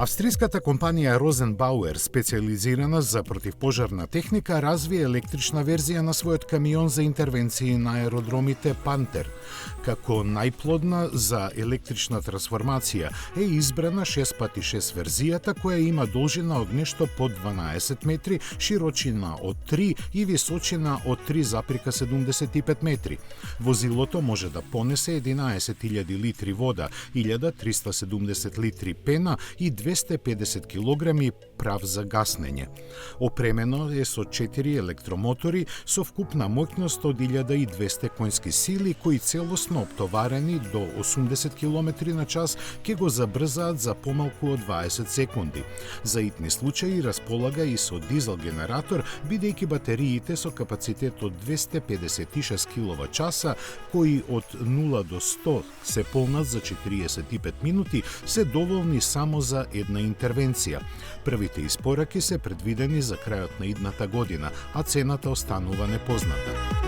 Австриската компанија Розенбауер, специјализирана за противпожарна техника, развие електрична верзија на својот камион за интервенции на аеродромите Пантер. Како најплодна за електрична трансформација е избрана 6x6 верзијата, која има должина од нешто под 12 метри, широчина од 3 и височина од 3,75 метри. Возилото може да понесе 11.000 литри вода, 1370 литри пена и 250 килограми прав за гаснење. Опремено е со 4 електромотори со вкупна моќност од 1200 конски сили, кои целосно оптоварени до 80 км на час ќе го забрзаат за помалку од 20 секунди. За итни случаи располага и со дизел генератор, бидејќи батериите со капацитет од 256 киловат-часа, кои од 0 до 100 се полнат за 45 минути, се доволни само за една интервенција. Првите испораки се предвидени за крајот на идната година, а цената останува непозната.